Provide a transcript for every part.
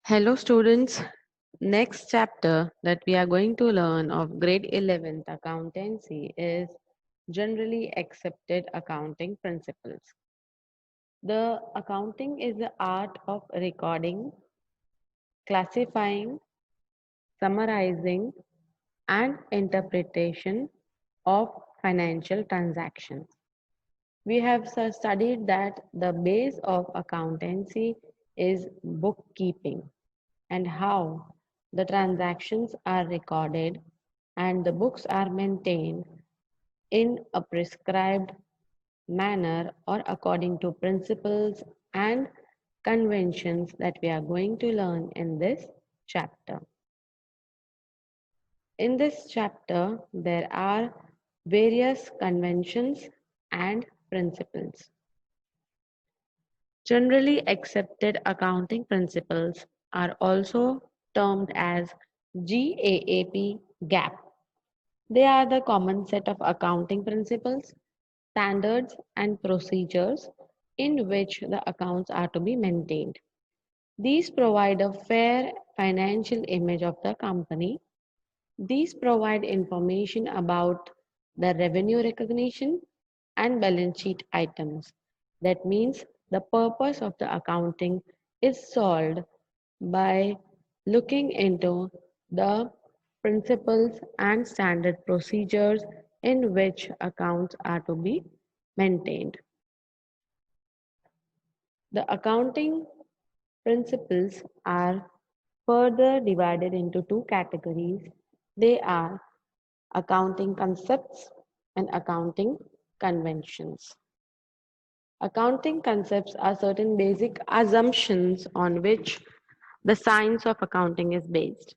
Hello students, next chapter that we are going to learn of grade 11th accountancy is generally accepted accounting principles. The accounting is the art of recording, classifying, summarizing and interpretation of financial transactions. We have studied that the base of accountancy is bookkeeping and how the transactions are recorded and the books are maintained in a prescribed manner or according to principles and conventions that we are going to learn in this chapter. In this chapter, there are various conventions and principles. Generally accepted accounting principles are also termed as GAAP, GAAP. They are the common set of accounting principles, standards, and procedures in which the accounts are to be maintained. These provide a fair financial image of the company. These provide information about the revenue recognition and balance sheet items. That means the purpose of the accounting is solved by looking into the principles and standard procedures in which accounts are to be maintained. The accounting principles are further divided into two categories. They are accounting concepts and accounting conventions. Accounting concepts are certain basic assumptions on which the science of accounting is based.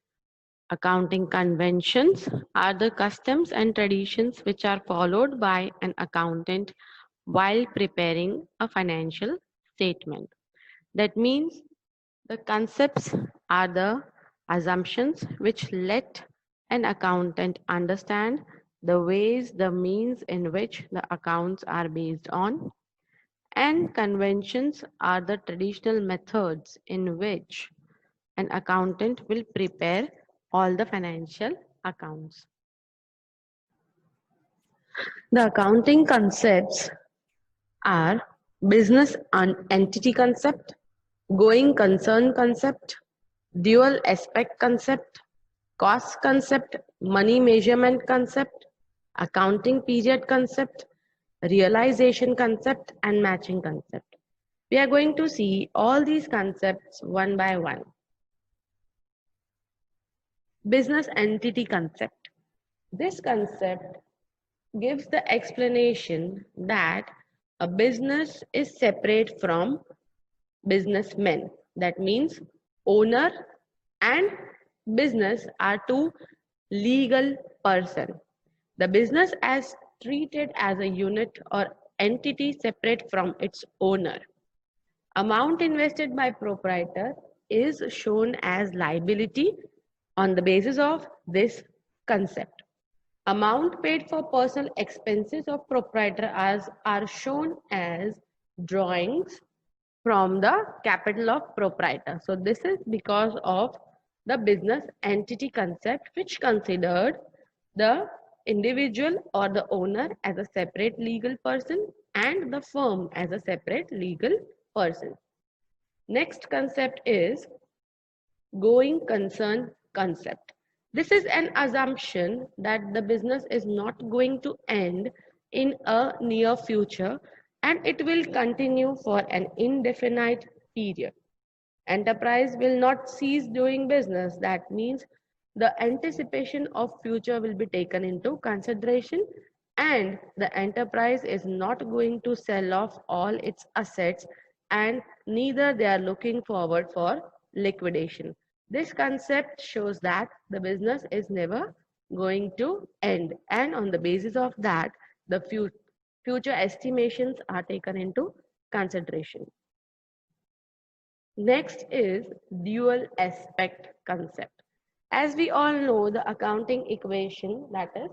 Accounting conventions are the customs and traditions which are followed by an accountant while preparing a financial statement. That means the concepts are the assumptions which let an accountant understand the ways, the means in which the accounts are based on, and conventions are the traditional methods in which an accountant will prepare all the financial accounts. The accounting concepts are business entity concept, going concern concept, dual aspect concept, cost concept, money measurement concept, accounting period concept, realization concept, and matching concept. We are going to see all these concepts one by one. Business entity concept. This concept gives the explanation that a business is separate from businessmen. That means owner and business are two legal person. The business is treated as a unit or entity separate from its owner. Amount invested by proprietor is shown as liability on the basis of this concept. Amount paid for personal expenses of proprietor are shown as drawings from the capital of proprietor. So this is because of the business entity concept, which considered the individual or the owner as a separate legal person and the firm as a separate legal person. Next concept is going concern concept. This is an assumption that the business is not going to end in a near future and it will continue for an indefinite period. Enterprise will not cease doing business. That means the anticipation of future will be taken into consideration and the enterprise is not going to sell off all its assets and neither they are looking forward for liquidation. This concept shows that the business is never going to end and on the basis of that the future estimations are taken into consideration. Next is dual aspect concept. As we all know, the accounting equation, that is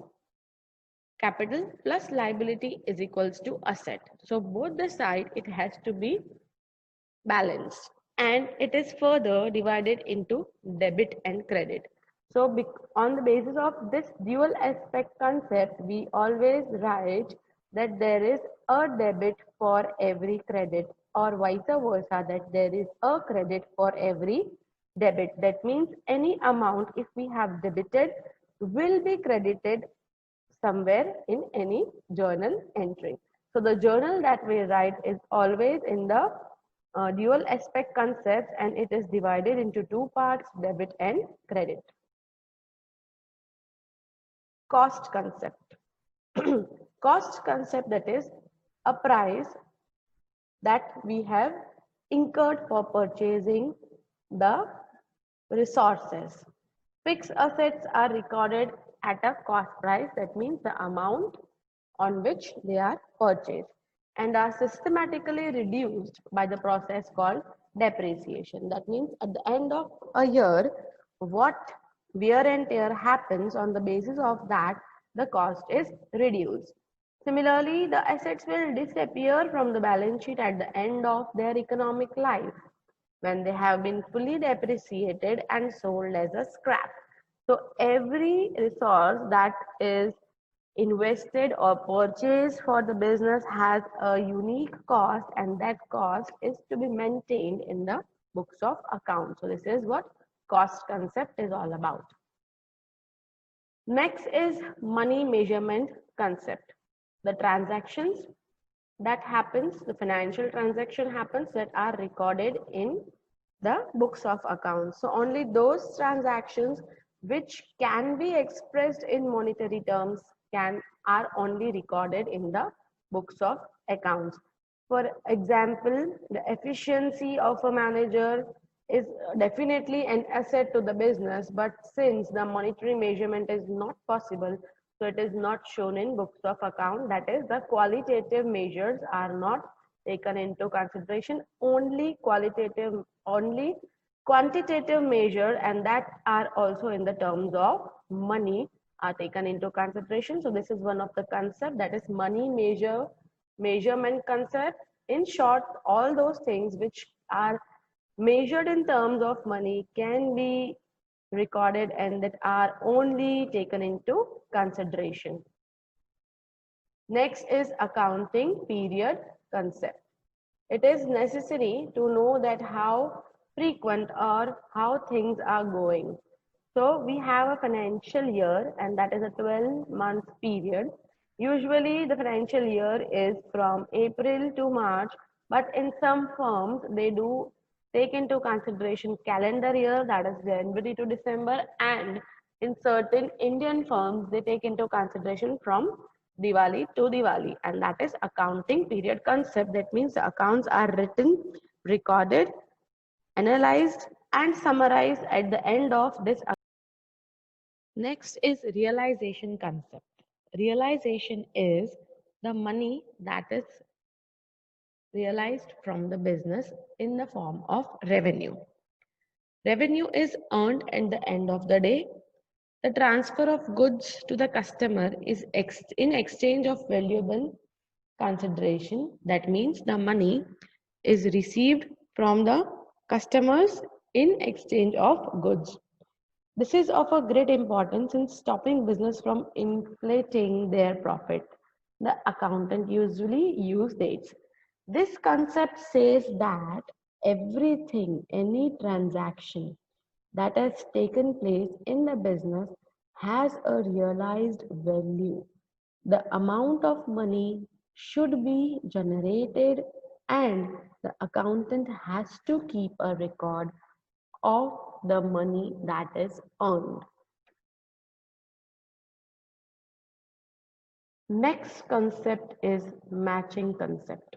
capital plus liability is equals to asset. So both the side it has to be balanced. and it is further divided into debit and credit. So, on the basis of this dual aspect concept, we always write that there is a debit for every credit, or vice versa, that there is a credit for every debit. That means any amount, if we have debited, will be credited somewhere in any journal entry. So the journal that we write is always in the dual aspect concept, and it is divided into two parts, debit and credit. Cost concept. Cost concept, that is a price that we have incurred for purchasing the resources. Fixed assets are recorded at a cost price, that means the amount on which they are purchased, and are systematically reduced by the process called depreciation. That means at the end of a year, what wear and tear happens, on the basis of that, the cost is reduced. Similarly, the assets will disappear from the balance sheet at the end of their economic life, when they have been fully depreciated and sold as a scrap. So every resource that is invested or purchased for the business has a unique cost, and that cost is to be maintained in the books of accounts. So this is what cost concept is all about. Next is money measurement concept. The transactions that happens, the financial transaction happens, that are recorded in the books of accounts. So only those transactions which can be expressed in monetary terms are only recorded in the books of accounts. For example, the efficiency of a manager is definitely an asset to the business, but since the monetary measurement is not possible, so it is not shown in books of account. That is, the qualitative measures are not taken into consideration, only quantitative measure, and that are also in the terms of money, are taken into consideration. So this is one of the concept, that is measurement concept. In short, all those things which are measured in terms of money can be recorded, and that are only taken into consideration. Next is accounting period concept. It is necessary to know that how frequent or how things are going. So we have a financial year, and that is a 12-month period. Usually the financial year is from April to March, but in some firms they do take into consideration calendar year, that is January to December, and in certain Indian firms they take into consideration from Diwali to Diwali, and that is accounting period concept. That means the accounts are written, recorded, analyzed, and summarized at the end of this. Next is realization concept. Realization is the money that is realized from the business in the form of revenue. Revenue is earned at the end of the day. The transfer of goods to the customer is in exchange of valuable consideration. That means the money is received from the customers in exchange of goods. This is of a great importance in stopping business from inflating their profit. The accountant usually use dates. This concept says that everything, any transaction that has taken place in the business has a realized value. The amount of money should be generated, and the accountant has to keep a record of the money that is earned. Next concept is matching concept.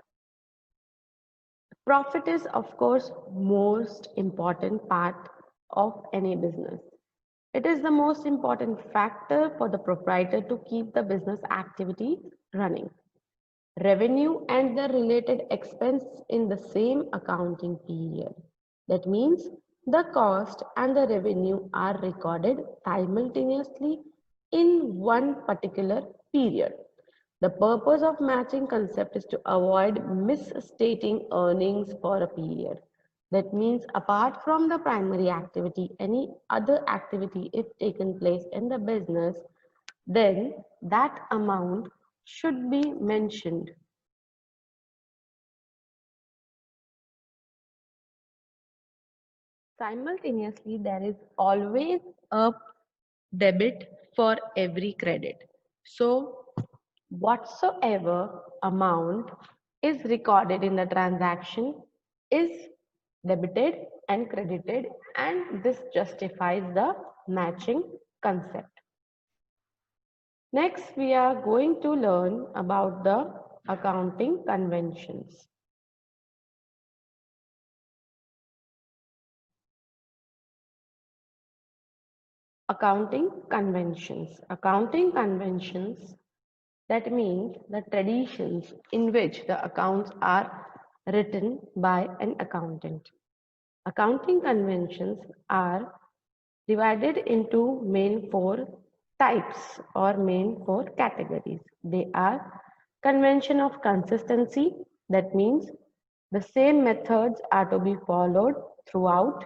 Profit is, of course, most important part of any business. It is the most important factor for the proprietor to keep the business activity running. Revenue and the related expense in the same accounting period. That means the cost and the revenue are recorded simultaneously in one particular period. The purpose of matching concept is to avoid misstating earnings for a period. That means apart from the primary activity, any other activity if taken place in the business, then that amount should be mentioned. Simultaneously, there is always a debit for every credit. So, whatsoever amount is recorded in the transaction is debited and credited, and this justifies the matching concept. Next, we are going to learn about the accounting conventions. Accounting conventions. Accounting conventions, that means the traditions in which the accounts are written by an accountant. Accounting conventions are divided into main four types or main four categories. They are convention of consistency, that means the same methods are to be followed throughout.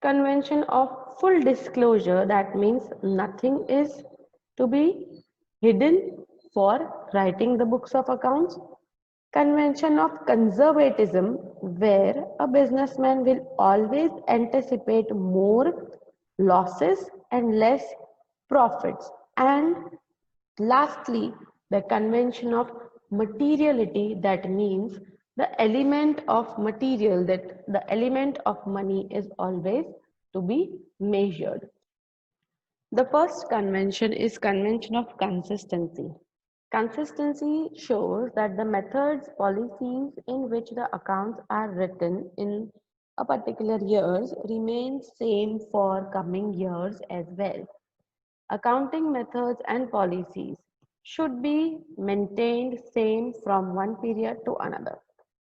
Convention of full disclosure, that means nothing is to be hidden for writing the books of accounts. Convention of conservatism, where a businessman will always anticipate more losses and less profits. And lastly, the convention of materiality, that means the element of material, that the element of money is always to be measured. The first convention is convention of consistency. Consistency shows that the methods, policies in which the accounts are written in a particular years remain same for coming years as well. Accounting methods and policies should be maintained same from one period to another.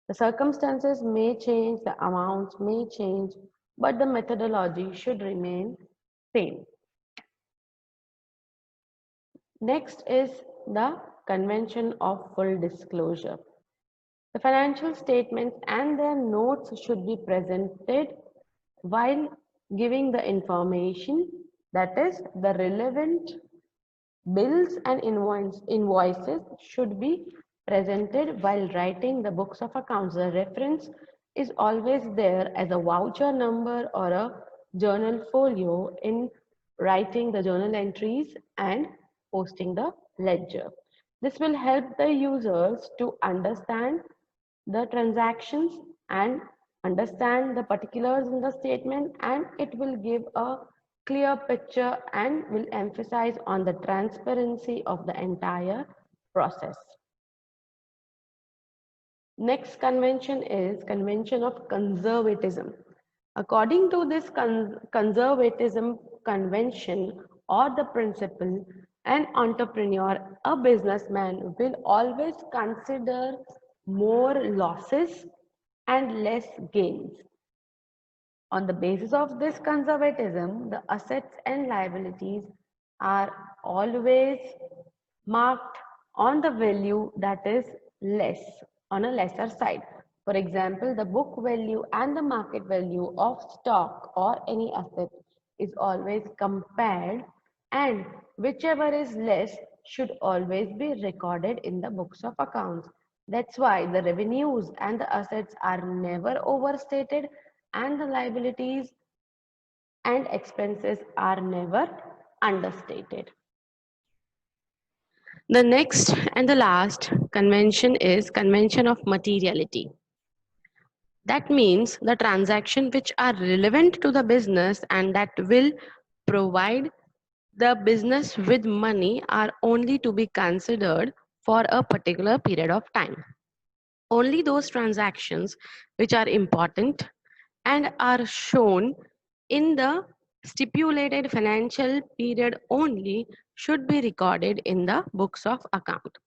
The circumstances may change, the amounts may change, but the methodology should remain same. Next is the convention of full disclosure. The financial statements and their notes should be presented while giving the information, that is, the relevant bills and invoices should be presented while writing the books of accounts. The reference is always there as a voucher number or a journal folio in writing the journal entries and posting the ledger. This will help the users to understand the transactions and understand the particulars in the statement, and it will give a clear picture and will emphasize on the transparency of the entire process. Next convention is convention of conservatism. According to this conservatism convention or the principle, an entrepreneur, a businessman will always consider more losses and less gains. On the basis of this conservatism, the assets and liabilities are always marked on the value that is less, on a lesser side. For example, the book value and the market value of stock or any asset is always compared, and whichever is less should always be recorded in the books of accounts. That's why the revenues and the assets are never overstated, and the liabilities and expenses are never understated. The next and the last convention is convention of materiality. That means the transaction which are relevant to the business and that will provide the business with money are only to be considered for a particular period of time. Only those transactions which are important and are shown in the stipulated financial period only should be recorded in the books of account.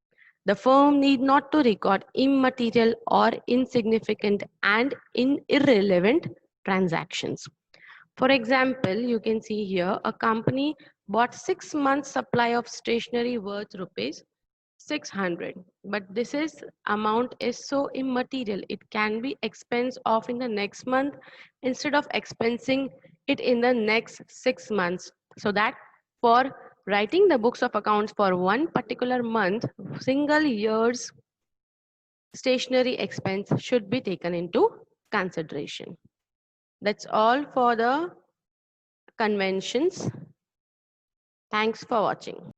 The firm need not to record immaterial or insignificant and irrelevant transactions. For example, you can see here a company bought 6 months supply of stationery worth rupees 600, but this is amount is so immaterial. It can be expense off in the next month instead of expensing it in the next 6 months. So that for writing the books of accounts for one particular month, single year's stationary expense should be taken into consideration. That's all for the conventions. Thanks for watching.